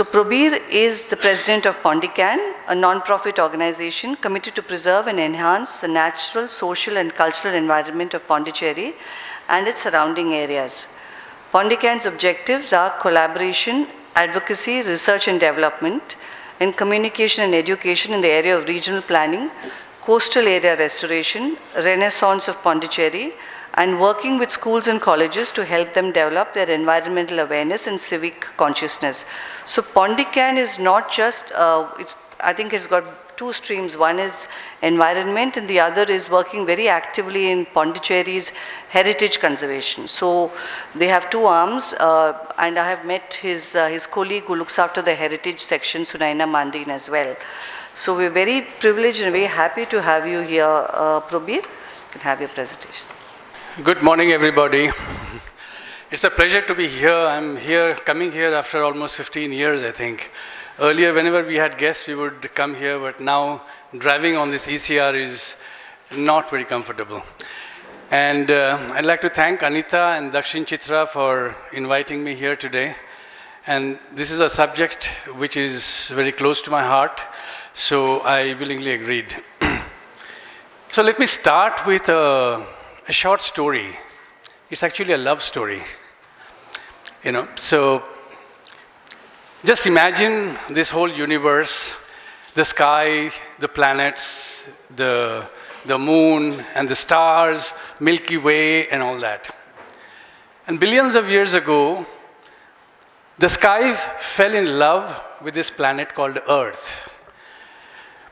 So Prabir is the president of PondyCan, a non-profit organization committed to preserve and enhance the natural, social and cultural environment of Pondicherry and its surrounding areas. PondyCan's objectives are collaboration, advocacy, research and development, and communication and education in the area of regional planning, coastal area restoration, renaissance of Pondicherry, and working with schools and colleges to help them develop their environmental awareness and civic consciousness. So PondyCan is not just, I think it's got two streams. One is environment and the other is working very actively in Pondicherry's heritage conservation. So they have two arms and I have met his colleague who looks after the heritage section, Sunaina Mandin as well. So we're very privileged and very happy to have you here, Prabir. You can have your presentation. Good morning, everybody. It's a pleasure to be here. I'm coming here after almost 15 years, I think. Earlier, whenever we had guests, we would come here, but now driving on this ECR is not very comfortable. And I'd like to thank Anita and Dakshin Chitra for inviting me here today. And this is a subject which is very close to my heart, so I willingly agreed. So let me start with a short story. It's actually a love story. So just imagine this whole universe, the sky, the planets, the moon and the stars, Milky Way and all that. And billions of years ago, the sky fell in love with this planet called Earth.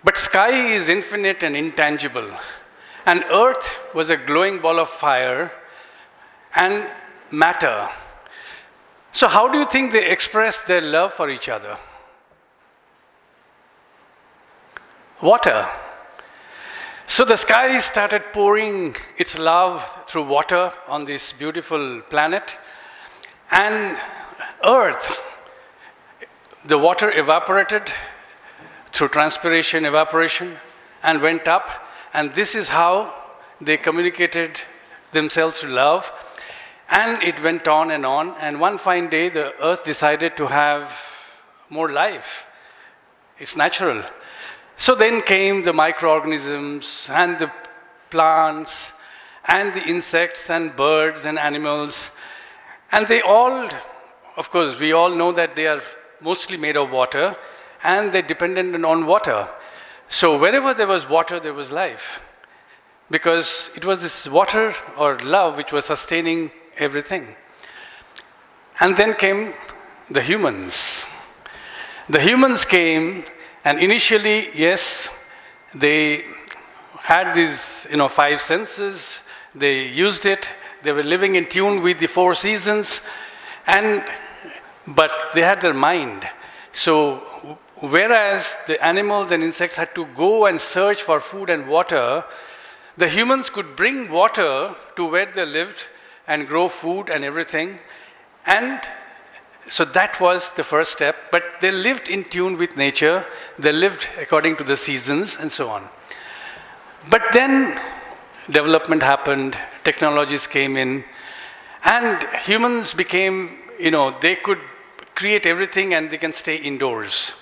But sky is infinite and intangible. And Earth was a glowing ball of fire and matter. So how do you think they expressed their love for each other? Water. So the sky started pouring its love through water on this beautiful planet. And Earth, the water evaporated through transpiration, evaporation, and went up. And this is how they communicated themselves love. And it went on. And one fine day, the Earth decided to have more life. It's natural. So then came the microorganisms and the plants and the insects and birds and animals. And they all, of course, we all know that they are mostly made of water and they're dependent on water. So wherever there was water, there was life. Because it was this water or love which was sustaining everything. And then came the humans. The humans came, and initially, yes, they had these, 5 senses. They used it. They were living in tune with the 4 seasons. But they had their mind. So whereas the animals and insects had to go and search for food and water, the humans could bring water to where they lived and grow food and everything. And so that was the first step. But they lived in tune with nature. They lived according to the seasons and so on. But then development happened, technologies came in, and humans became, they could create everything and they can stay indoors.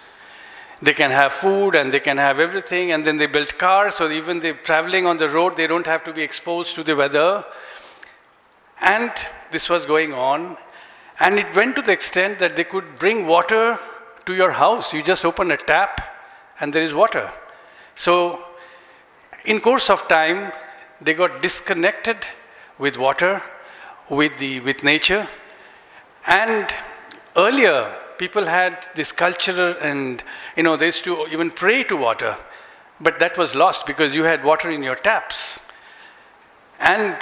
They can have food and they can have everything, and then they built cars, so even they're traveling on the road, they don't have to be exposed to the weather. And this was going on, and it went to the extent that they could bring water to your house. You just open a tap and there is water. So in course of time, they got disconnected with water, with nature. And earlier, people had this culture and, they used to even pray to water. But that was lost because you had water in your taps. And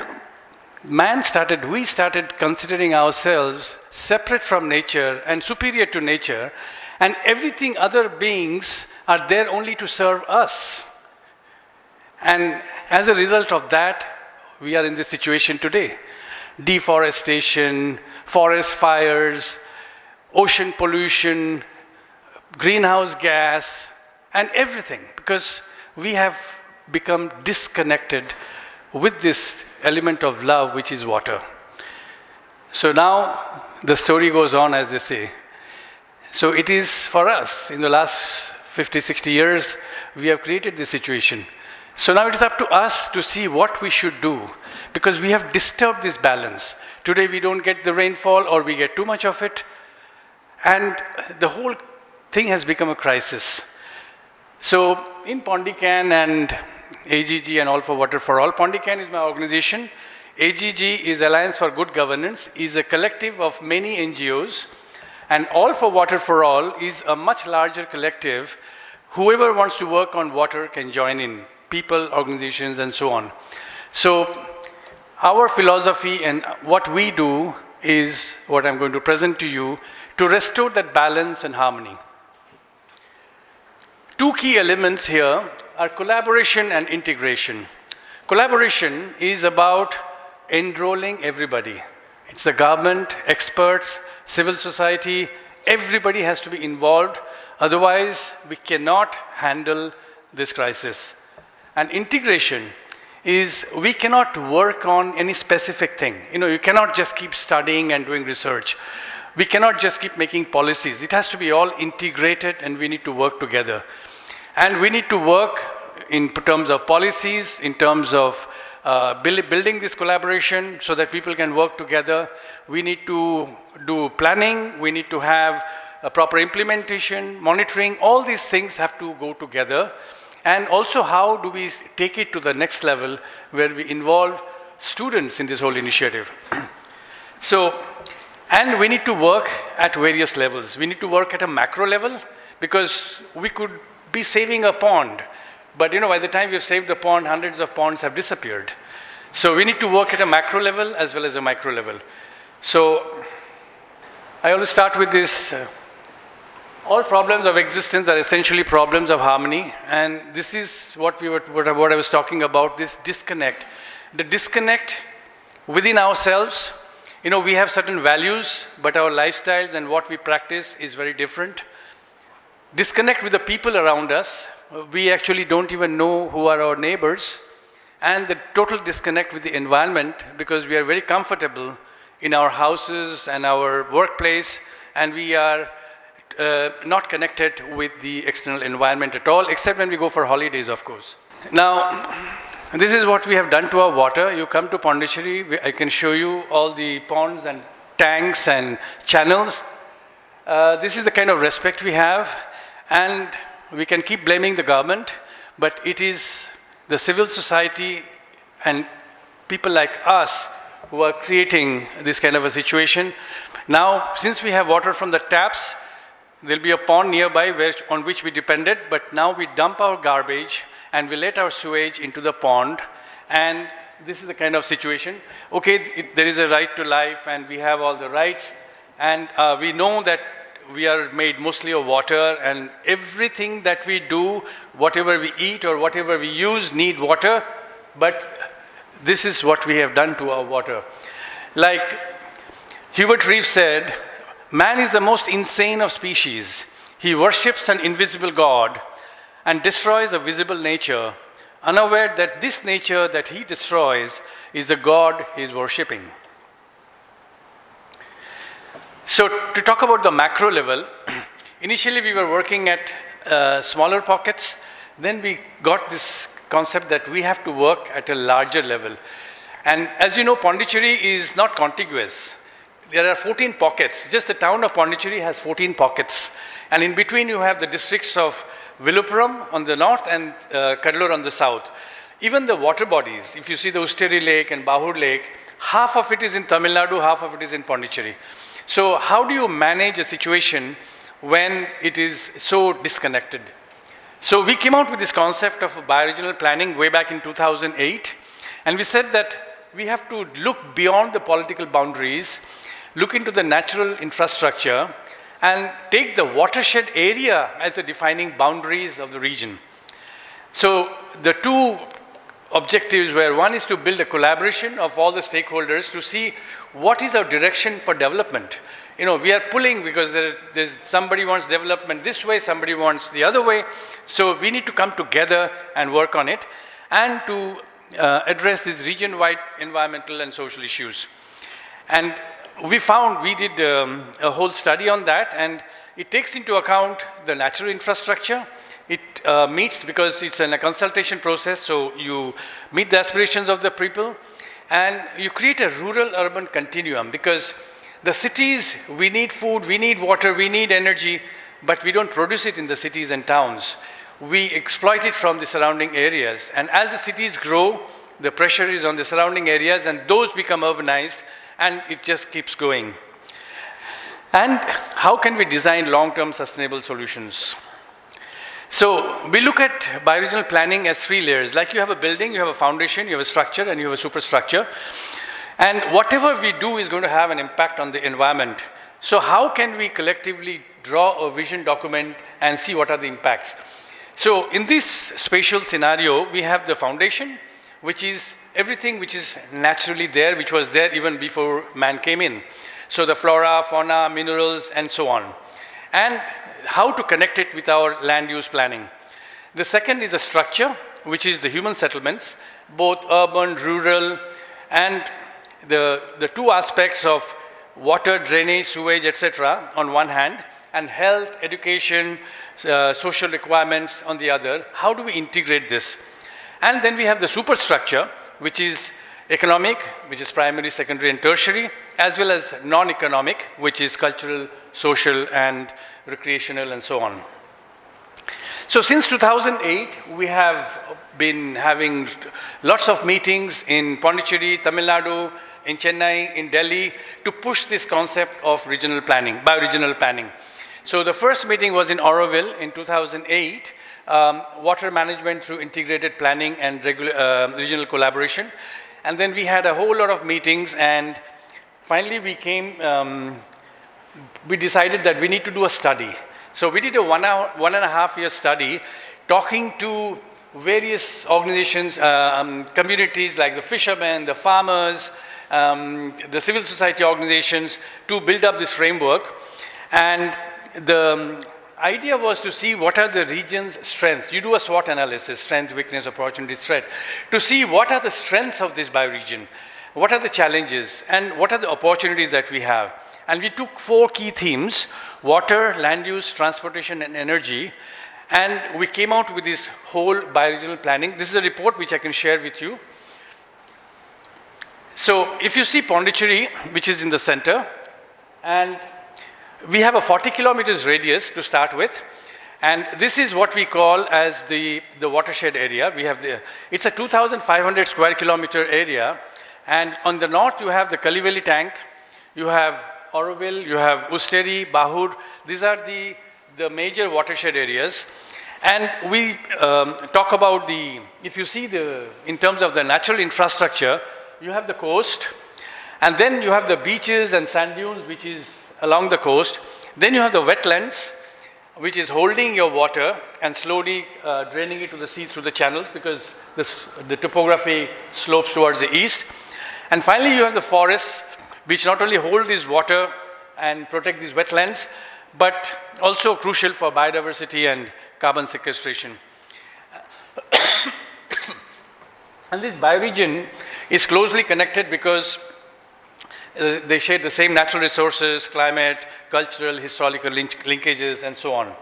we started considering ourselves separate from nature and superior to nature. And everything other beings are there only to serve us. And as a result of that, we are in this situation today. Deforestation, forest fires, ocean pollution, greenhouse gas, and everything, because we have become disconnected with this element of love, which is water. So now the story goes on, as they say. So it is for us, in the last 50, 60 years, we have created this situation. So now it is up to us to see what we should do, because we have disturbed this balance. Today we don't get the rainfall, or we get too much of it, and the whole thing has become a crisis. So in PondyCan and AGG and All for Water for All, PondyCan is my organization. AGG is Alliance for Good Governance, is a collective of many NGOs, and All for Water for All is a much larger collective. Whoever wants to work on water can join in, people, organizations, and so on. So our philosophy and what we do is what I'm going to present to you to restore that balance and harmony. Two key elements here are collaboration and integration. Collaboration is about enrolling everybody. It's the government, experts, civil society, everybody has to be involved. Otherwise, we cannot handle this crisis. And integration is we cannot work on any specific thing. You cannot just keep studying and doing research. We cannot just keep making policies. It has to be all integrated, and we need to work together. And we need to work in terms of policies, in terms of building this collaboration so that people can work together. We need to do planning. We need to have a proper implementation, monitoring. All these things have to go together. And also, how do we take it to the next level where we involve students in this whole initiative? And we need to work at various levels. We need to work at a macro level, because we could be saving a pond, but by the time we've saved the pond, hundreds of ponds have disappeared. So we need to work at a macro level as well as a micro level. So I always start with this. All problems of existence are essentially problems of harmony, and this is what I was talking about, this disconnect. The disconnect within ourselves. We have certain values, but our lifestyles and what we practice is very different. Disconnect with the people around us. We actually don't even know who are our neighbors. And the total disconnect with the environment, because we are very comfortable in our houses and our workplace, and we are not connected with the external environment at all, except when we go for holidays, of course. Now, this is what we have done to our water. You come to Pondicherry, I can show you all the ponds and tanks and channels. This is the kind of respect we have, and we can keep blaming the government, but it is the civil society and people like us who are creating this kind of a situation. Now, since we have water from the taps, there'll be a pond nearby on which we depended, but now we dump our garbage and we let our sewage into the pond, and this is the kind of situation. Okay, there is a right to life, and we have all the rights, and we know that we are made mostly of water, and everything that we do, whatever we eat or whatever we use, need water, but this is what we have done to our water. Like Hubert Reeves said, man is the most insane of species. He worships an invisible God and destroys a visible nature, unaware that this nature that he destroys is the God he is worshipping. So to talk about the macro level, initially we were working at smaller pockets. Then we got this concept that we have to work at a larger level. And as you know, Pondicherry is not contiguous. There are 14 pockets. Just the town of Pondicherry has 14 pockets. And in between you have the districts of Viluppuram on the north and Kadalur on the south. Even the water bodies, if you see the Usteri Lake and Bahur Lake, half of it is in Tamil Nadu, half of it is in Pondicherry. So how do you manage a situation when it is so disconnected? So we came out with this concept of bioregional planning way back in 2008. And we said that we have to look beyond the political boundaries, look into the natural infrastructure, and take the watershed area as the defining boundaries of the region. So the two objectives were, one is to build a collaboration of all the stakeholders to see what is our direction for development. We are pulling because there's somebody wants development this way, somebody wants the other way. So we need to come together and work on it, and to address these region-wide environmental and social issues. And we did a whole study on that, and it takes into account the natural infrastructure. It meets, because it's a consultation process, so you meet the aspirations of the people, and you create a rural-urban continuum, because the cities, we need food, we need water, we need energy, but we don't produce it in the cities and towns. We exploit it from the surrounding areas. And as the cities grow, the pressure is on the surrounding areas, and those become urbanized, and it just keeps going. And how can we design long-term sustainable solutions? So we look at bioregional planning as 3 layers. Like you have a building, you have a foundation, you have a structure, and you have a superstructure. And whatever we do is going to have an impact on the environment. So how can we collectively draw a vision document and see what are the impacts? So in this spatial scenario, we have the foundation, which is everything which is naturally there, which was there even before man came in. So the flora, fauna, minerals, and so on. And how to connect it with our land use planning. The second is the structure, which is the human settlements, both urban, rural, and the 2 aspects of water, drainage, sewage, etc. on one hand, and health, education, social requirements on the other. How do we integrate this? And then we have the superstructure, which is economic, which is primary, secondary, and tertiary, as well as non-economic, which is cultural, social, and recreational, and so on. So since 2008, we have been having lots of meetings in Pondicherry, Tamil Nadu, in Chennai, in Delhi, to push this concept of regional planning, bioregional planning. So the first meeting was in Auroville in 2008, water management through integrated planning and regional collaboration. And then we had a whole lot of meetings, and finally we decided that we need to do a study. So we did a 1.5 year study, talking to various organizations, communities like the fishermen, the farmers, the civil society organizations, to build up this framework. And the idea was to see what are the region's strengths. You do a SWOT analysis, strength, weakness, opportunity, threat, to see what are the strengths of this bioregion, what are the challenges, and what are the opportunities that we have. And we took 4 key themes: water, land use, transportation, and energy. And we came out with this whole bioregional planning. This is a report which I can share with you. So if you see Pondicherry, which is in the center, and we have a 40 kilometers radius to start with. And this is what we call as the watershed area. It's a 2,500 square kilometer area. And on the north, you have the Kaliveli tank, you have Auroville, you have Usteri, Bahur. These are the major watershed areas. And we talk about if you see in terms of the natural infrastructure, you have the coast, and then you have the beaches and sand dunes, which is along the coast. Then you have the wetlands, which is holding your water and slowly draining it to the sea through the channels, because the topography slopes towards the east. And finally, you have the forests, which not only hold this water and protect these wetlands, but also crucial for biodiversity and carbon sequestration. And this bioregion is closely connected because they share the same natural resources, climate, cultural, historical linkages, and so on.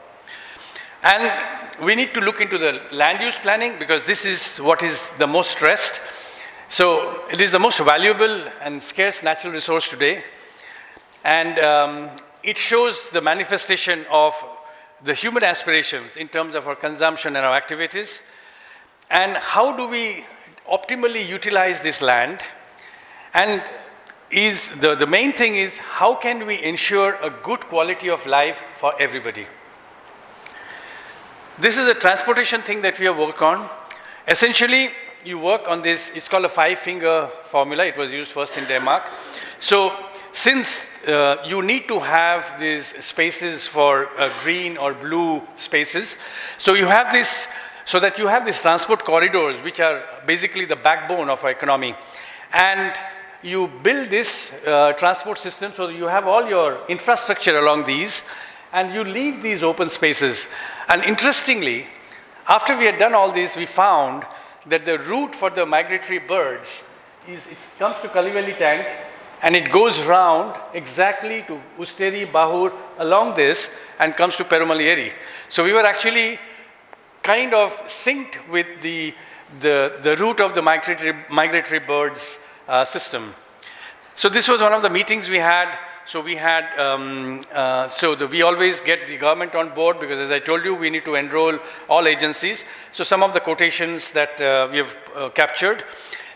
And we need to look into the land use planning, because this is what is the most stressed. So it is the most valuable and scarce natural resource today. And it shows the manifestation of the human aspirations in terms of our consumption and our activities. And how do we optimally utilize this land? And the main thing is, how can we ensure a good quality of life for everybody? This is a transportation thing that we have worked on. Essentially, you work on this, it's called a 5-finger formula. It was used first in Denmark. So since you need to have these spaces for green or blue spaces, so you have this, so that you have these transport corridors, which are basically the backbone of our economy. And you build this transport system so that you have all your infrastructure along these, and you leave these open spaces. And interestingly, after we had done all this, we found that the route for the migratory birds it comes to Kaliveli tank, and it goes round exactly to Usteri, Bahur, along this, and comes to Perumaliyeri. So we were actually kind of synced with the route of the migratory birds system. So this was one of the meetings we had. So we had, we always get the government on board, because as I told you, we need to enroll all agencies. So some of the quotations that we have captured.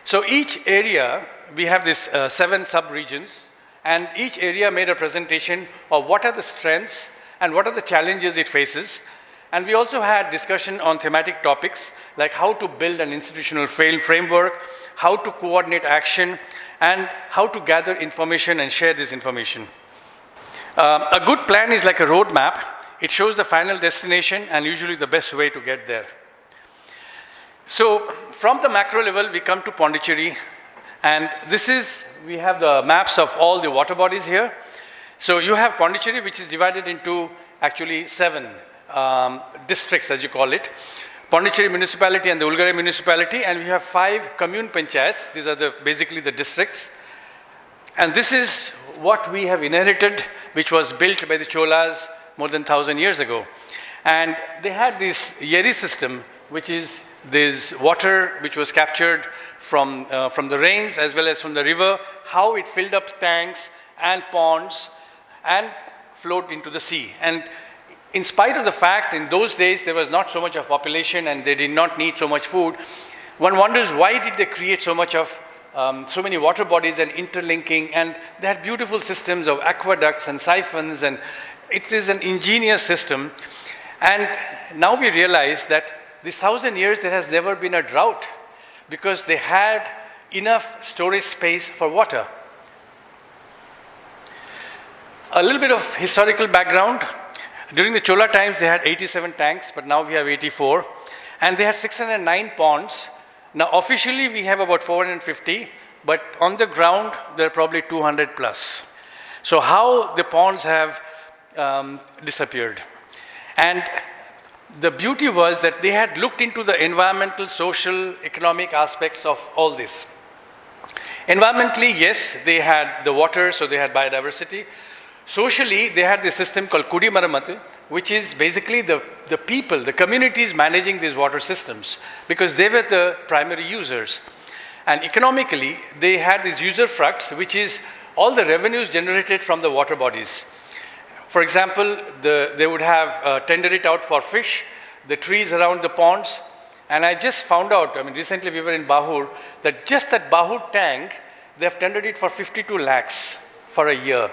So each area, we have this 7 sub-regions, and each area made a presentation of what are the strengths and what are the challenges it faces. And we also had discussion on thematic topics, like how to build an institutional framework, how to coordinate action, and how to gather information and share this information. A good plan is like a roadmap. It shows the final destination and usually the best way to get there. So from the macro level, we come to Pondicherry, and we have the maps of all the water bodies here. So you have Pondicherry, which is divided into actually 7 districts, as you call it. Pondicherry municipality and the Ulgare municipality, and we have 5 commune panchayats. These are basically the districts. And this is what we have inherited, which was built by the Cholas more than 1,000 years ago. And they had this Yeri system, which is this water which was captured from the rains as well as from the river, how it filled up tanks and ponds and flowed into the sea. And in spite of the fact, in those days, there was not so much of population and they did not need so much food, one wonders why did they create so many water bodies and interlinking, and they had beautiful systems of aqueducts and siphons, and it is an ingenious system. And now we realize that this 1,000 years, there has never been a drought because they had enough storage space for water. A little bit of historical background. During the Chola times, they had 87 tanks, but now we have 84. And they had 609 ponds. Now, officially, we have about 450, but on the ground, there are probably 200 plus. So how the ponds have disappeared. And the beauty was that they had looked into the environmental, social, economic aspects of all this. Environmentally, yes, they had the water, so they had biodiversity. Socially, they had this system called Kudi Maramati, which is basically the people, the communities managing these water systems, because they were the primary users. And economically, they had this user fructs, which is all the revenues generated from the water bodies. For example, they would have tender it out for fish, the trees around the ponds. And I just found out, recently we were in Bahur, that just that Bahur tank, they have tendered it for 52 lakhs for a year.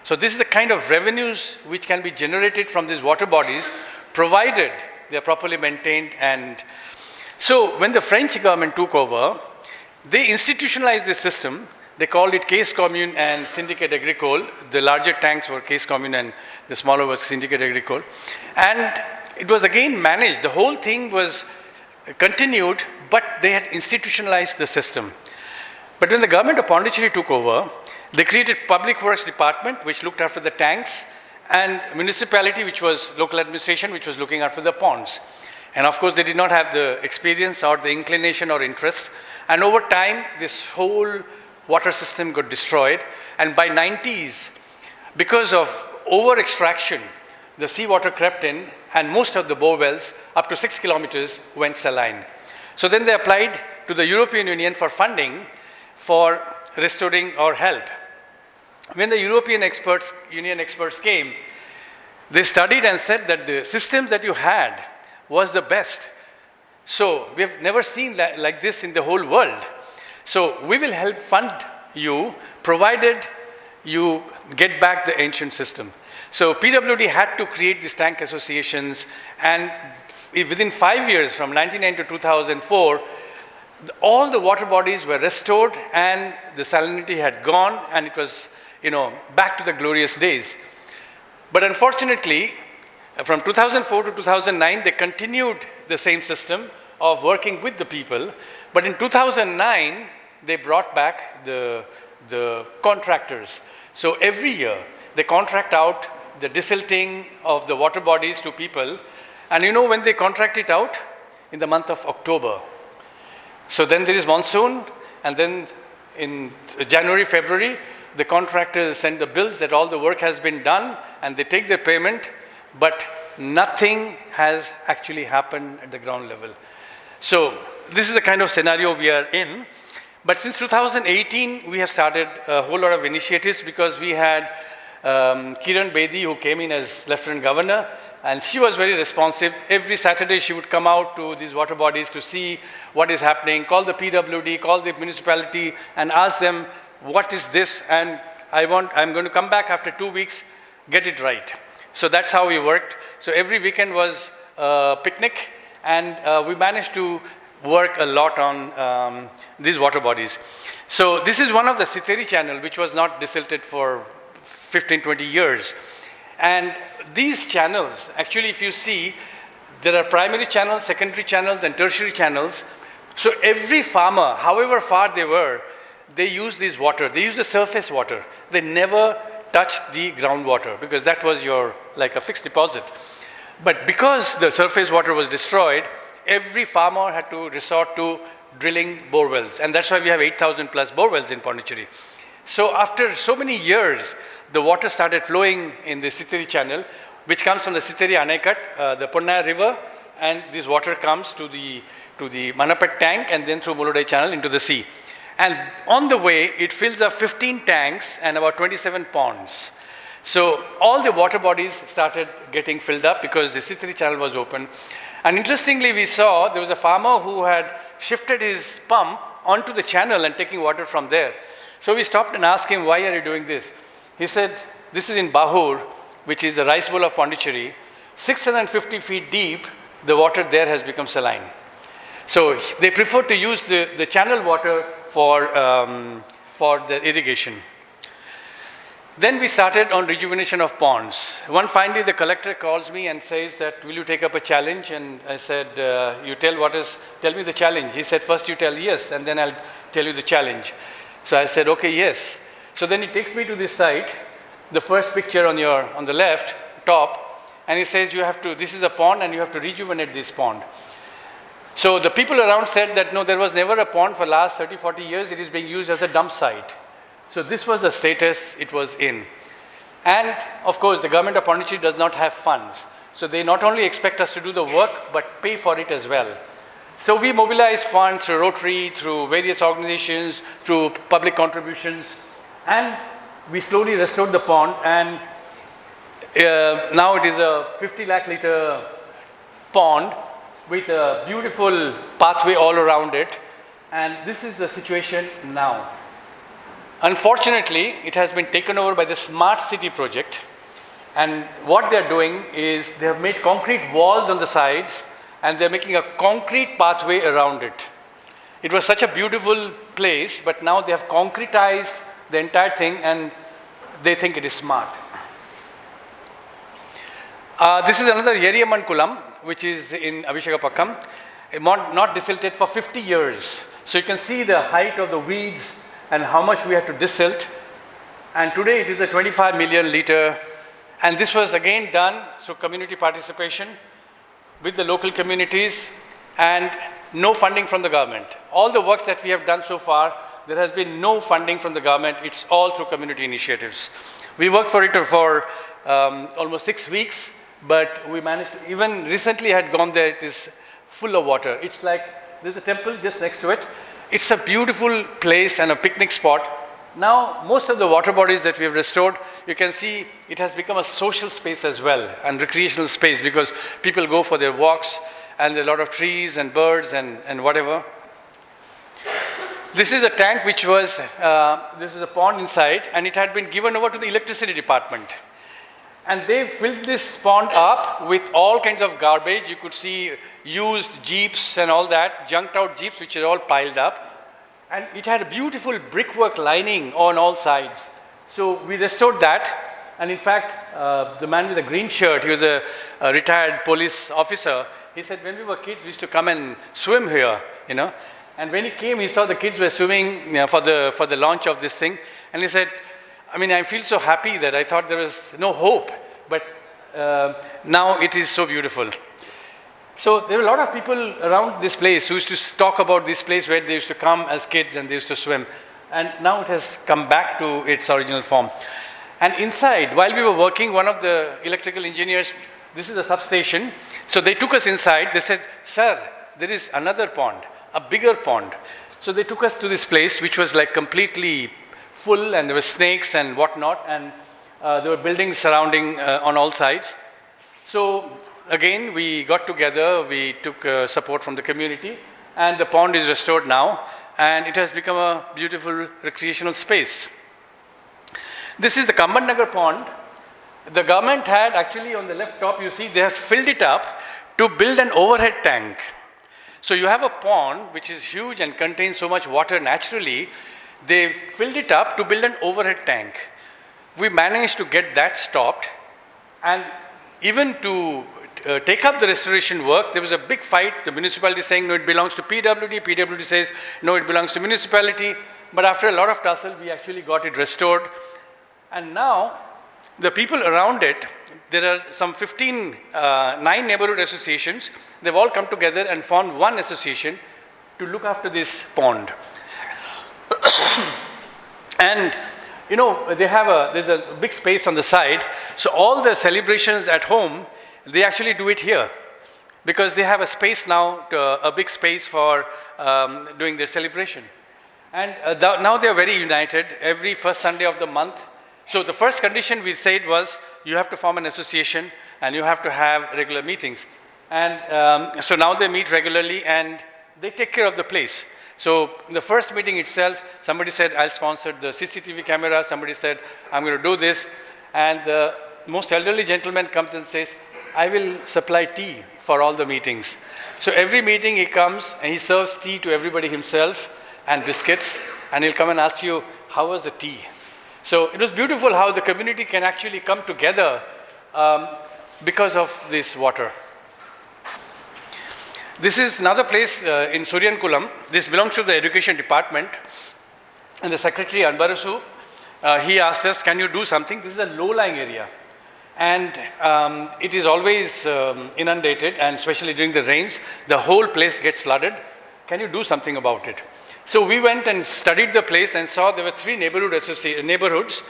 So this is the kind of revenues which can be generated from these water bodies, provided they are properly maintained. And so when the French government took over, they institutionalized this system. They called it Caisse Commune and Syndicate Agricole. The larger tanks were Caisse Commune and the smaller was Syndicate Agricole. And it was again managed. The whole thing was continued, but they had institutionalized the system. But when the government of Pondicherry took over, they created Public Works Department, which looked after the tanks, and municipality, which was local administration, which was looking after the ponds. And of course, they did not have the experience or the inclination or interest. And over time, this whole water system got destroyed. And by 90s, because of over-extraction, the seawater crept in, and most of the bore wells, up to 6 kilometers, went saline. So then they applied to the European Union for funding for restoring or help. When the European Union experts came, they studied and said that the systems that you had was the best. So we have never seen like this in the whole world. So we will help fund you, provided you get back the ancient system. So PWD had to create these tank associations, and within 5 years, from 1999 to 2004, all the water bodies were restored and the salinity had gone, and it was, back to the glorious days. But unfortunately, from 2004 to 2009, they continued the same system of working with the people. But in 2009, they brought back the contractors. So every year, they contract out the desilting of the water bodies to people. And when they contract it out? In the month of October. So then there is monsoon, and then in January, February, the contractors send the bills that all the work has been done, and they take their payment, but nothing has actually happened at the ground level. So this is the kind of scenario we are in. But since 2018, we have started a whole lot of initiatives, because we had Kiran Bedi, who came in as Lieutenant Governor, and she was very responsive. Every Saturday, she would come out to these water bodies to see what is happening, call the PWD, call the municipality, and ask them, what is this? And I'm going to come back after 2 weeks, get it right. So that's how we worked. So every weekend was a picnic, and we managed to work a lot on these water bodies. So this is one of the Siteri channel, which was not desilted for 15, 20 years. And these channels, actually, if you see, there are primary channels, secondary channels, and tertiary channels. So every farmer, however far they were, they use this water. They use the surface water. They never touched the groundwater, because that was like a fixed deposit. But because the surface water was destroyed, every farmer had to resort to drilling bore wells. And that's why we have 8,000 plus bore wells in Pondicherry. So after so many years, the water started flowing in the Siteri channel, which comes from the Siteri Anaikat, the Ponnaya river, and this water comes to the Manapet tank, and then through Mulodai channel into the sea. And on the way, it fills up 15 tanks and about 27 ponds. So all the water bodies started getting filled up because the Siteri channel was open. And interestingly, we saw there was a farmer who had shifted his pump onto the channel and taking water from there. So we stopped and asked him, why are you doing this? He said, this is in Bahur, which is the rice bowl of Pondicherry. 650 feet deep, the water there has become saline. So they prefer to use the channel water for the irrigation. Then we started on rejuvenation of ponds. One finally, the collector calls me and says that, will you take up a challenge? And I said, tell me the challenge. He said, first you tell yes, and then I'll tell you the challenge. So I said, okay, yes. So then he takes me to this site, the first picture on the left, top, and he says, this is a pond and you have to rejuvenate this pond. So the people around said that, no, there was never a pond for the last 30, 40 years. It is being used as a dump site. So this was the status it was in. And of course, the government of Pondicherry does not have funds. So they not only expect us to do the work, but pay for it as well. So we mobilize funds through Rotary, through various organizations, through public contributions, and we slowly restored the pond, and now it is a 50 lakh liter pond with a beautiful pathway all around it, and this is the situation now. Unfortunately, it has been taken over by the Smart City project, and what they are doing is they have made concrete walls on the sides, and they're making a concrete pathway around it. It was such a beautiful place, but now they have concretized the entire thing, and they think it is smart. This is another Yeriyaman Kulam, which is in Abhishekapakam, not desilted for 50 years. So you can see the height of the weeds and how much we had to desilt. And today it is a 25 million liter. And this was again done through community participation with the local communities and no funding from the government. All the works that we have done so far, there has been no funding from the government. It's all through community initiatives. We worked for it for almost 6 weeks, but we managed to, even recently I had gone there, it is full of water. It's like, there's a temple just next to it. It's a beautiful place and a picnic spot. Now, most of the water bodies that we have restored, you can see it has become a social space as well, and recreational space, because people go for their walks, and there are a lot of trees and birds and whatever. This is a tank which was, this is a pond inside, and it had been given over to the electricity department. And they filled this pond up with all kinds of garbage. You could see used jeeps and all that, junked out jeeps, which are all piled up. And it had a beautiful brickwork lining on all sides. So we restored that. And in fact, the man with the green shirt, he was a retired police officer. He said, when we were kids, we used to come and swim here, you know. And when he came, he saw the kids were swimming for the launch of this thing. And he said, I mean, I feel so happy that I thought there was no hope, but now it is so beautiful. So there were a lot of people around this place who used to talk about this place where they used to come as kids and they used to swim. and now it has come back to its original form. And inside, while we were working, one of the electrical engineers, this is a substation, so they took us inside. They said, "Sir, there is another pond, a bigger pond." So they took us to this place, which was like completely full, and there were snakes and whatnot, and there were buildings surrounding on all sides. So again, we got together, we took support from the community, and the pond is restored now, and it has become a beautiful recreational space. This is the Kambannagar pond. The government had actually, on the left top, you see, they have filled it up to build an overhead tank. So you have a pond which is huge and contains so much water naturally. They filled it up to build an overhead tank. We managed to get that stopped, and even to take up the restoration work, there was a big fight. The municipality saying, no, it belongs to PWD. PWD says, no, it belongs to municipality. But after a lot of tussle, we actually got it restored. And now, the people around it, there are some 9 neighborhood associations. They've all come together and formed one association to look after this pond. And you know, there's a big space on the side. So all the celebrations at home, they actually do it here, because they have a space now, a big space for doing their celebration. And now they are very united every first Sunday of the month. So the first condition we said was, you have to form an association and you have to have regular meetings. And so now they meet regularly and they take care of the place. So in the first meeting itself, somebody said, I'll sponsor the CCTV camera. Somebody said, I'm going to do this. And the most elderly gentleman comes and says, I will supply tea for all the meetings. So every meeting he comes and he serves tea to everybody himself and biscuits. And he'll come and ask you, how was the tea? So it was beautiful how the community can actually come together because of this water. This is another place in Suryankulam. This belongs to the education department. And the secretary, Anbarasu, he asked us, can you do something? This is a low-lying area. And it is always inundated, and especially during the rains, the whole place gets flooded. Can you do something about it? So we went and studied the place and saw there were 3 neighborhoods,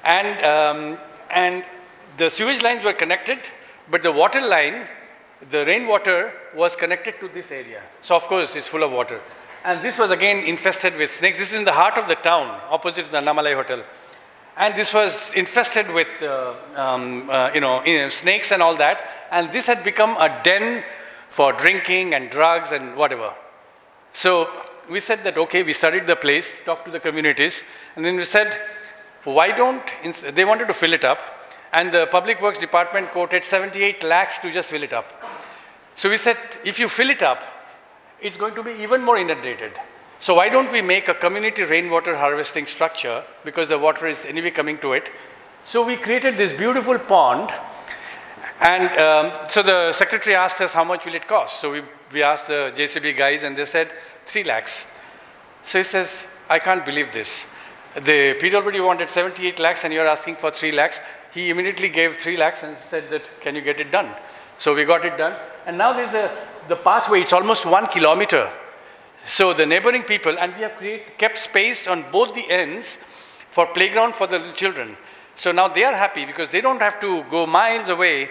and the sewage lines were connected, but the water line, the rainwater, was connected to this area. So of course it's full of water. And this was again infested with snakes. This is in the heart of the town, opposite the Annamalai Hotel. And this was infested with snakes and all that. And this had become a den for drinking and drugs and whatever. So we said that, okay, we studied the place, talked to the communities, and then we said, why don't, they wanted to fill it up, and the Public Works Department quoted 78 lakhs to just fill it up. So we said, if you fill it up, it's going to be even more inundated. So why don't we make a community rainwater harvesting structure, because the water is anyway coming to it. So we created this beautiful pond, and so the secretary asked us how much will it cost. So we asked the JCB guys, and they said 3 lakhs. So he says, I can't believe this. The PWD wanted 78 lakhs and you're asking for 3 lakhs. He immediately gave 3 lakhs and said that, can you get it done? So we got it done. And now there's the pathway, it's almost 1 kilometer. So the neighboring people, and we have kept space on both the ends for playground for the little children. So now they are happy because they don't have to go miles away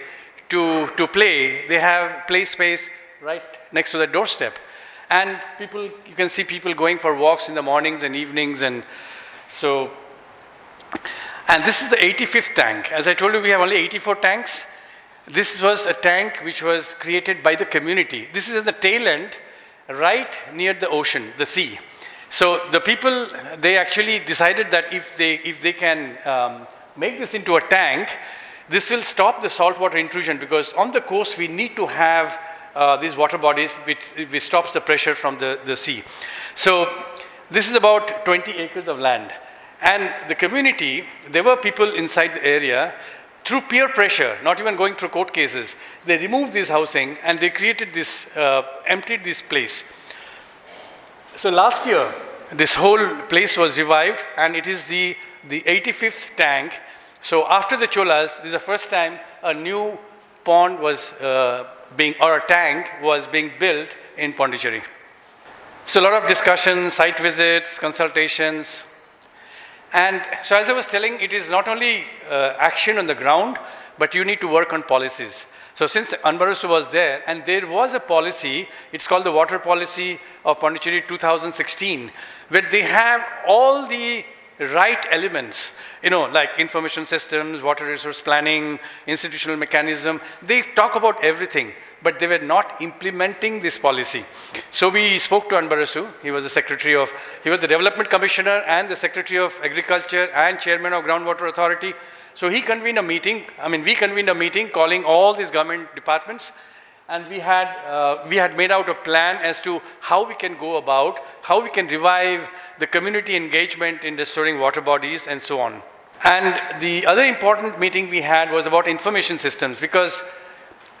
to play. They have play space right next to the doorstep. And people, you can see people going for walks in the mornings and evenings. And so, and this is the 85th tank. As I told you, we have only 84 tanks. This was a tank which was created by the community. This is at the tail end, right near the ocean, the sea. So the people, they actually decided that if they can make this into a tank, this will stop the saltwater intrusion, because on the coast we need to have these water bodies which stops the pressure from the sea. So this is about 20 acres of land. And the community, there were people inside the area, through peer pressure, not even going through court cases, they removed this housing and they created this, emptied this place. So last year, this whole place was revived, and it is the 85th tank. So after the Cholas, this is the first time a new pond was a tank was being built in Pondicherry. So a lot of discussions, site visits, consultations. And so as I was telling, it is not only action on the ground, but you need to work on policies. So since Anbarasu was there, and there was a policy, it's called the Water Policy of Pondicherry 2016, where they have all the right elements, like information systems, water resource planning, institutional mechanism. They talk about everything, but they were not implementing this policy. So we spoke to Anbarasu. He was the Development Commissioner and the Secretary of Agriculture and Chairman of Groundwater Authority. So he convened a meeting, we convened a meeting calling all these government departments, and we had made out a plan as to how we can go about, how we can revive the community engagement in restoring water bodies and so on. And the other important meeting we had was about information systems, because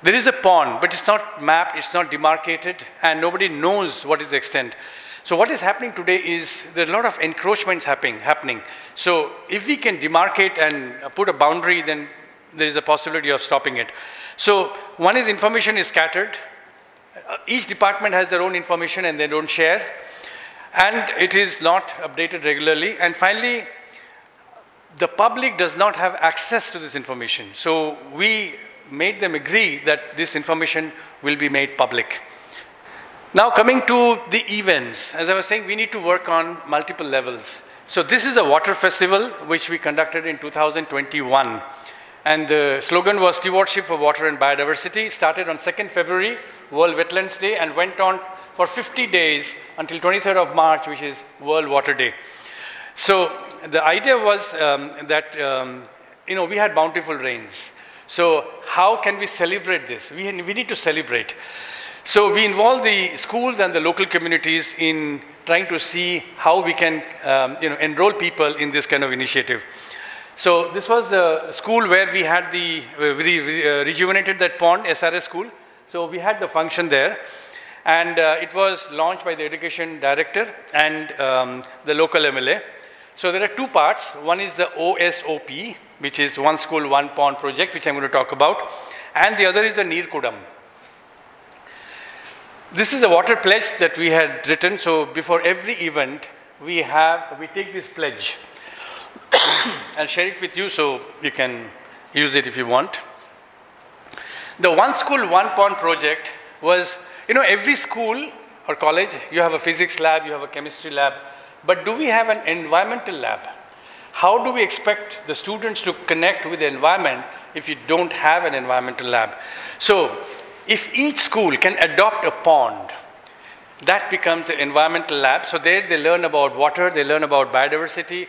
there is a pond, but it's not mapped, it's not demarcated, and nobody knows what is the extent. So what is happening today is there are a lot of encroachments happening. So if we can demarcate and put a boundary, then there is a possibility of stopping it. So one is information is scattered. Each department has their own information and they don't share. And it is not updated regularly. And finally, the public does not have access to this information. So we made them agree that this information will be made public. Now coming to the events, as I was saying, we need to work on multiple levels. So this is a water festival which we conducted in 2021. And the slogan was Stewardship for Water and Biodiversity. Started on 2nd February, World Wetlands Day, and went on for 50 days until 23rd of March, which is World Water Day. So the idea was we had bountiful rains. So how can we celebrate this? We need to celebrate. So we involved the schools and the local communities in trying to see how we can enroll people in this kind of initiative. So this was the school where we had rejuvenated that pond, SRS school. So we had the function there, and it was launched by the education director and the local MLA. So there are two parts. One is the OSOP, which is One School, One Pond project, which I'm going to talk about, and the other is the Neerkudam. This is a water pledge that we had written. So before every event, we take this pledge. I'll share it with you so you can use it if you want. The One School, One Pond project was, every school or college, you have a physics lab, you have a chemistry lab, but do we have an environmental lab? How do we expect the students to connect with the environment if you don't have an environmental lab? So if each school can adopt a pond, that becomes the environmental lab. So there they learn about water, they learn about biodiversity,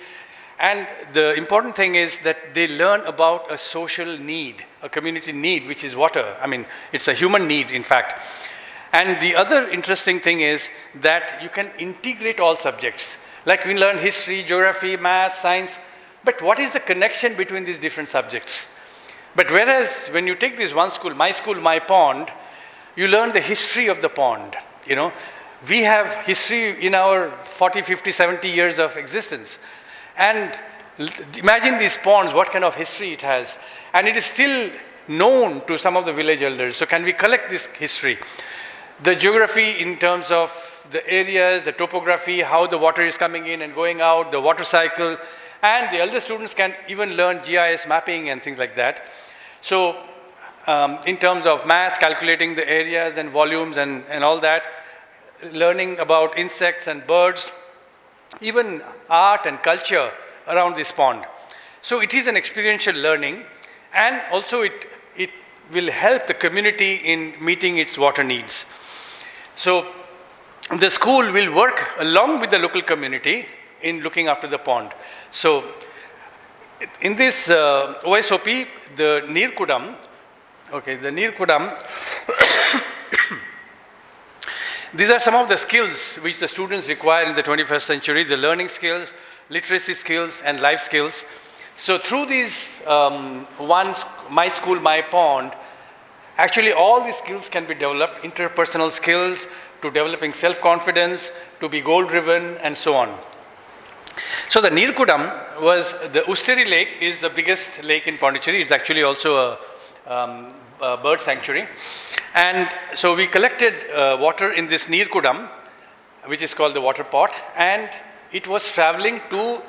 and the important thing is that they learn about a social need, a community need, which is water. It's a human need, in fact. And the other interesting thing is that you can integrate all subjects. Like we learn history, geography, math, science, but what is the connection between these different subjects? But whereas when you take this One School, My Pond, you learn the history of the pond. We have history in our 40, 50, 70 years of existence. And imagine these ponds, what kind of history it has. And it is still known to some of the village elders. So can we collect this history? The geography in terms of the areas, the topography, how the water is coming in and going out, the water cycle, and the elder students can even learn GIS mapping and things like that. So in terms of maths, calculating the areas and volumes and all that, learning about insects and birds, even art and culture around this pond. So it is an experiential learning, and also it will help the community in meeting its water needs. So the school will work along with the local community in looking after the pond. So in this OSOP, the Neerkudam, these are some of the skills which the students require in the 21st century, the learning skills, literacy skills, and life skills. So through these My School, My Pond, actually all these skills can be developed, interpersonal skills, to developing self-confidence, to be goal-driven, and so on. So the Neerkudam was, the Usteri Lake is the biggest lake in Pondicherry. It's actually also a bird sanctuary. And so we collected water in this Neerkudam which is called the water pot, and it was traveling to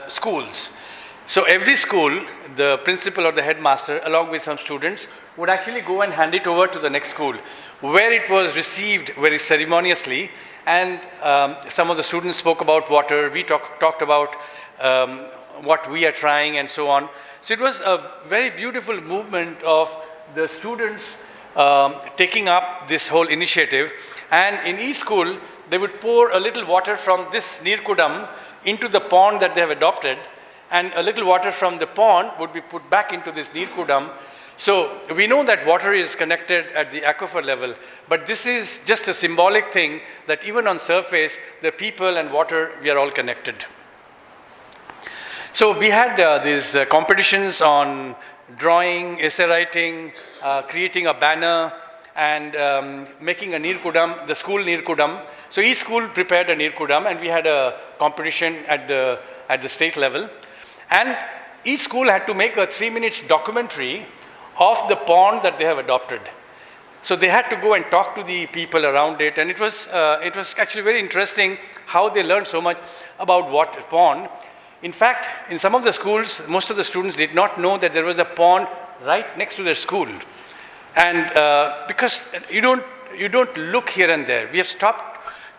schools. So every school, the principal or the headmaster, along with some students, would actually go and hand it over to the next school, where it was received very ceremoniously. And some of the students spoke about water. We talked about what we are trying and so on. So it was a very beautiful movement of the students taking up this whole initiative. And in each school, they would pour a little water from this Neerkudam into the pond that they have adopted, and a little water from the pond would be put back into this Neerkudam. So we know that water is connected at the aquifer level, but this is just a symbolic thing that even on surface, the people and water, we are all connected. So we had these competitions on drawing, essay writing, creating a banner, and making a Neerkudam, the school Neerkudam. So each school prepared a Neerkudam, and we had a competition at the state level. And each school had to make a 3-minute documentary of the pond that they have adopted. So they had to go and talk to the people around it, and it was actually very interesting how they learned so much about what pond. In fact, in some of the schools, most of the students did not know that there was a pond right next to their school. And because you don't look here and there, we have stopped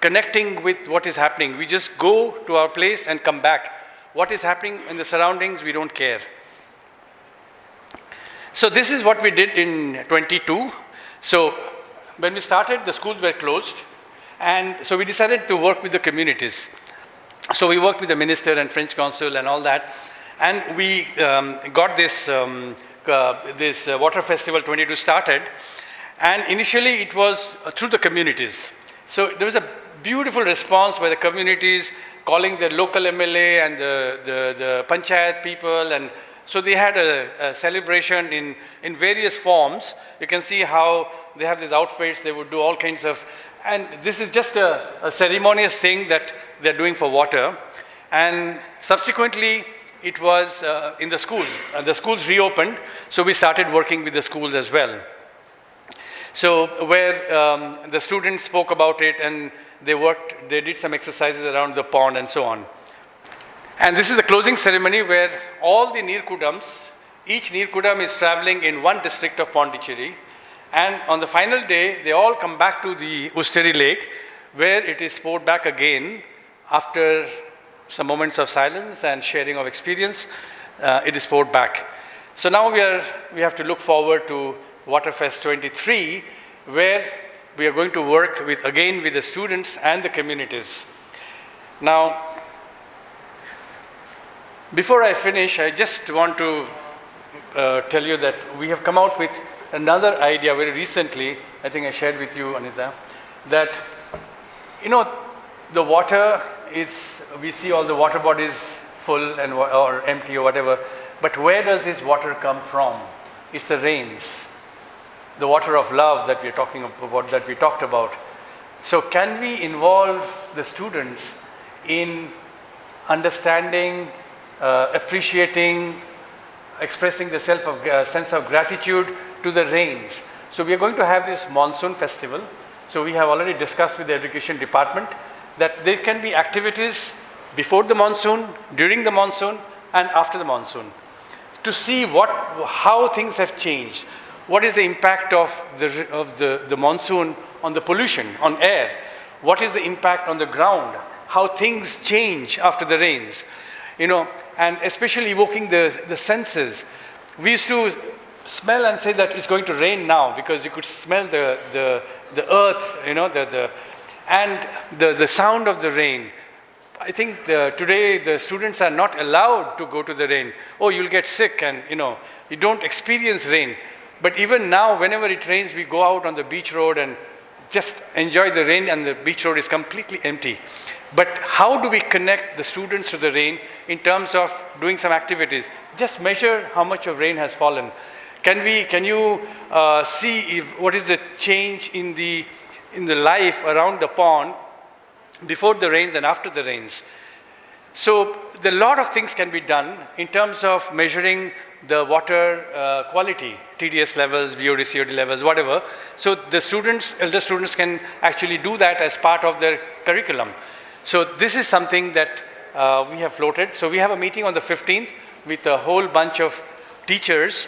connecting with what is happening. We just go to our place and come back. What is happening in the surroundings, we don't care. So this is what we did in 22. So when we started, the schools were closed, and so we decided to work with the communities. So we worked with the minister and French consul and all that, and we got this Water Festival 22 started, and initially it was through the communities. So there was a beautiful response by the communities, calling the local MLA and the panchayat people, and so they had a celebration in various forms. You can see how they have these outfits, they would do all kinds of, and this is just a ceremonious thing that they're doing for water. And subsequently, it was in the schools. The schools reopened, so we started working with the schools as well. So where the students spoke about it, and they did some exercises around the pond and so on. And this is the closing ceremony where all the Neerkudams, each Neerkudam is traveling in one district of Pondicherry. And on the final day, they all come back to the Usteri Lake, where it is poured back again after some moments of silence and sharing of experience. It is poured back. So now we have to look forward to Waterfest 23, where we are going to work again with the students and the communities. Now, before I finish, I just want to tell you that we have come out with another idea very recently. I think I shared with you, Anita, that, the water we see all the water bodies full or empty or whatever, but where does this water come from? It's the rains, the water of love that we're talking about, that we talked about. So can we involve the students in understanding, appreciating, expressing the sense of gratitude to the rains? So we are going to have this monsoon festival. So we have already discussed with the education department that there can be activities before the monsoon, during the monsoon, and after the monsoon, to see how things have changed. What is the impact of the monsoon on the pollution, on air? What is the impact on the ground? How things change after the rains? And especially evoking the senses. We used to smell and say that it's going to rain now, because you could smell the earth, and the sound of the rain. I think today the students are not allowed to go to the rain. Oh, you'll get sick, and you don't experience rain. But even now, whenever it rains, we go out on the beach road and just enjoy the rain, and the beach road is completely empty. But how do we connect the students to the rain in terms of doing some activities? Just measure how much of rain has fallen. Can you see what is the change in the life around the pond before the rains and after the rains? So a lot of things can be done in terms of measuring the water quality, TDS levels, BOD, COD levels, whatever. So the students, elder students can actually do that as part of their curriculum. So this is something that we have floated. So we have a meeting on the 15th with a whole bunch of teachers,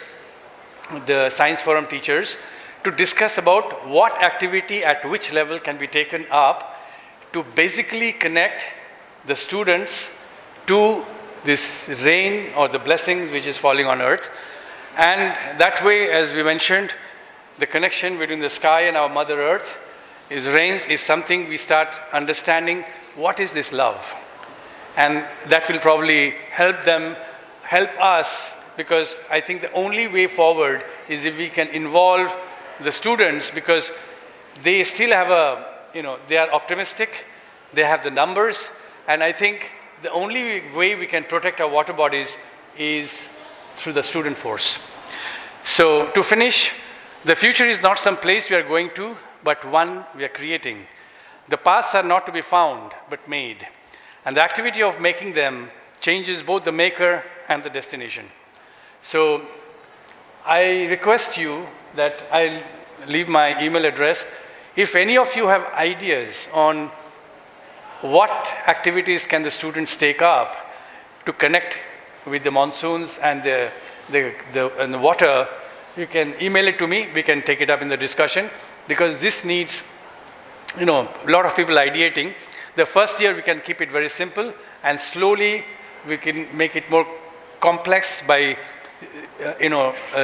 the science forum teachers, to discuss about what activity at which level can be taken up to basically connect the students to this rain or the blessings which is falling on earth. And that way, as we mentioned, the connection between the sky and our Mother Earth is something we start understanding what is this love. And that will probably help us, because I think the only way forward is if we can involve the students, because they still have they are optimistic, they have the numbers, and I think the only way we can protect our water bodies is through the student force. So to finish, the future is not some place we are going to, but one we are creating. The paths are not to be found, but made. And the activity of making them changes both the maker and the destination. So I request you that I'll leave my email address. If any of you have ideas on what activities can the students take up to connect with the monsoons and the water, you can email it to me. We can take it up in the discussion, because this needs, a lot of people ideating. The first year we can keep it very simple, and slowly we can make it more complex by,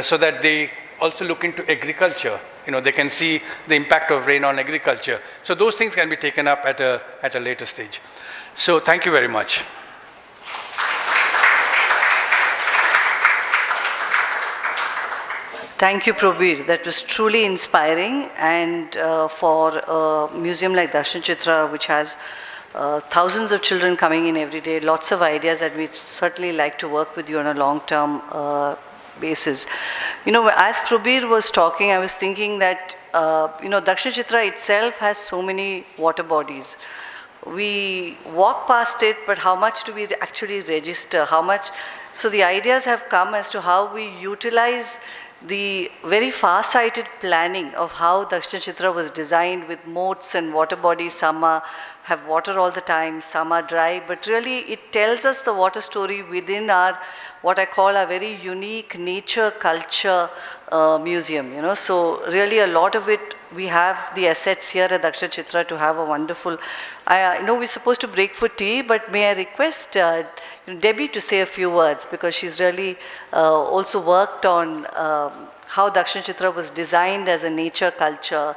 so that they also look into agriculture. They can see the impact of rain on agriculture. So those things can be taken up at a later stage. So thank you very much. Thank you, Prabir. That was truly inspiring. And for a museum like Darshan Chitra, which has thousands of children coming in every day, lots of ideas that we'd certainly like to work with you on a long-term basis. As Prabir was talking, I was thinking that, Dakshin Chitra itself has so many water bodies. We walk past it, but how much do we actually register? How much? So the ideas have come as to how we utilize the very far-sighted planning of how Dakshin Chitra was designed, with moats and water bodies. Some have water all the time, some are dry, but really it tells us the water story within our, what I call a very unique nature culture museum. So really a lot of it, we have the assets here at Dakshin Chitra to have a wonderful, I know we're supposed to break for tea, but may I request Debbie to say a few words, because she's really also worked on how Dakshin Chitra was designed as a nature culture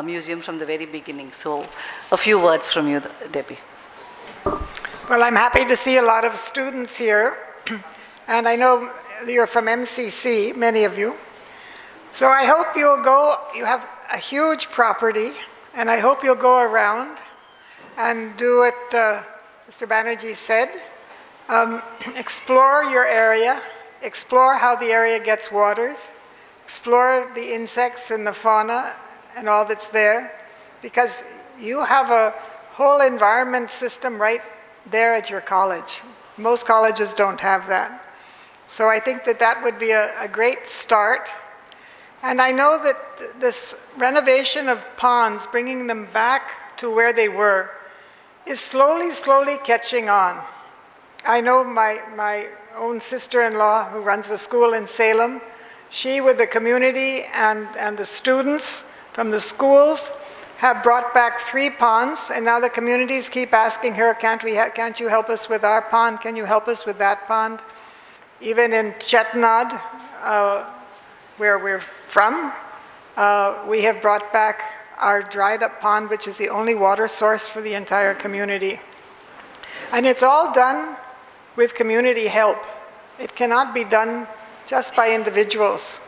museum from the very beginning. So a few words from you, Debbie. Well, I'm happy to see a lot of students here, and I know you're from MCC, many of you. So I hope you'll go, you have a huge property, and I hope you'll go around and do what Mr. Banerjee said. Explore your area, explore how the area gets waters, explore the insects and the fauna and all that's there, because you have a whole environment system right there at your college. Most colleges don't have that. So I think that that would be a great start. And I know that this renovation of ponds, bringing them back to where they were, is slowly catching on. I know my own sister-in-law, who runs a school in Salem, she with the community and the students from the schools have brought back 3 ponds, and now the communities keep asking her, can't you help us with our pond? Can you help us with that pond? Even in Chetnad, where we're from, we have brought back our dried up pond, which is the only water source for the entire community. And it's all done with community help. It cannot be done just by individuals.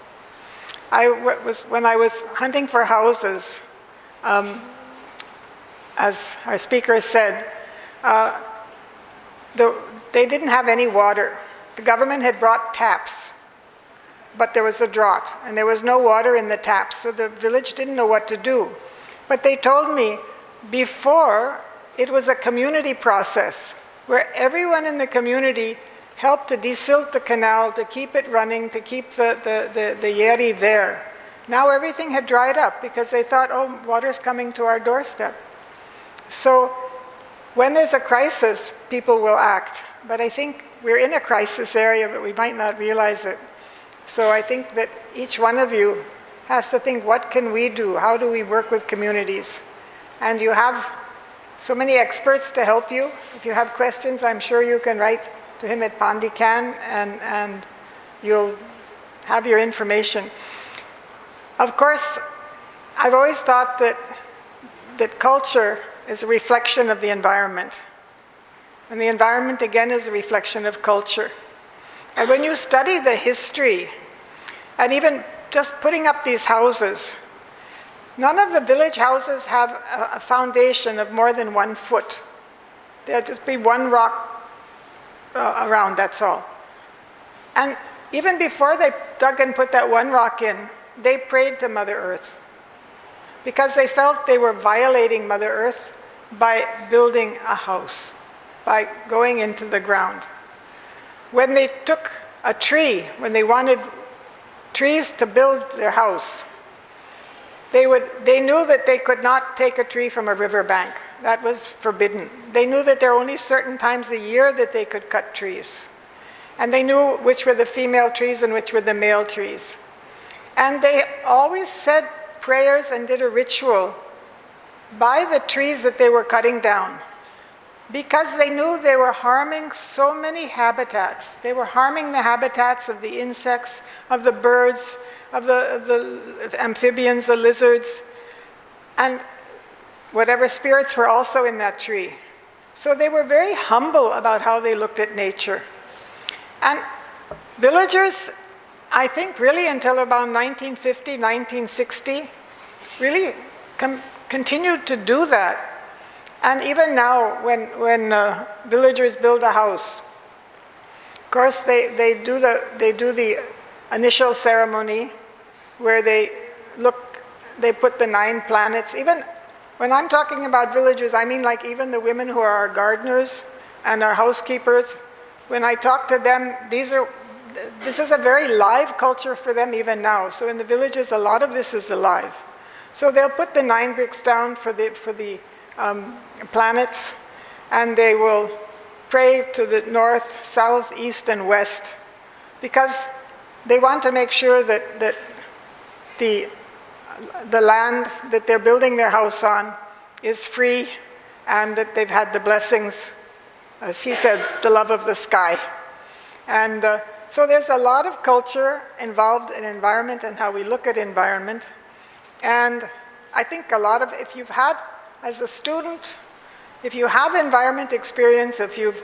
When I was hunting for houses, as our speaker said, they didn't have any water. The government had brought taps, but there was a drought, and there was no water in the taps, so the village didn't know what to do. But they told me before it was a community process. where everyone in the community helped to desilt the canal, to keep it running, to keep the Yeri there. Now everything had dried up because they thought, oh, water's coming to our doorstep. So when there's a crisis, people will act. But I think we're in a crisis area, but we might not realize it. So I think that each one of you has to think, what can we do? How do we work with communities? And you have so many experts to help you. If you have questions, I'm sure you can write to him at PondyCan, and you'll have your information. Of course, I've always thought that culture is a reflection of the environment. And the environment, again, is a reflection of culture. And when you study the history, and even just putting up these houses, none of the village houses have a foundation of more than 1 foot. There'll just be one rock around, that's all. And even before they dug and put that one rock in, they prayed to Mother Earth because they felt they were violating Mother Earth by building a house, by going into the ground. When they took a tree, when they wanted trees to build their house, they knew that they could not take a tree from a riverbank. That was forbidden. They knew that there were only certain times a year that they could cut trees. And they knew which were the female trees and which were the male trees. And they always said prayers and did a ritual by the trees that they were cutting down, because they knew they were harming so many habitats. They were harming the habitats of the insects, of the birds, of the amphibians, the lizards, and whatever spirits were also in that tree. So they were very humble about how they looked at nature. And villagers, I think really until about 1950, 1960, really continued to do that. And even now, when villagers build a house, of course they do the initial ceremony where they put the 9 planets. Even when I'm talking about villagers, I mean like even the women who are our gardeners and our housekeepers. When I talk to them, this is a very live culture for them even now. So in the villages, a lot of this is alive. So they'll put the 9 bricks down for the planets, and they will pray to the north, south, east, and west, because they want to make sure that the land that they're building their house on is free, and that they've had the blessings, as he said, the love of the sky. And so there's a lot of culture involved in environment and how we look at environment. And I think a lot of, if you've had, as a student, if you have environment experience, if you've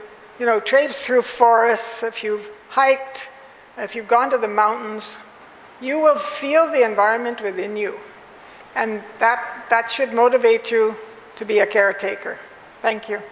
traipsed through forests, if you've hiked, if you've gone to the mountains, you will feel the environment within you. And that should motivate you to be a caretaker. Thank you.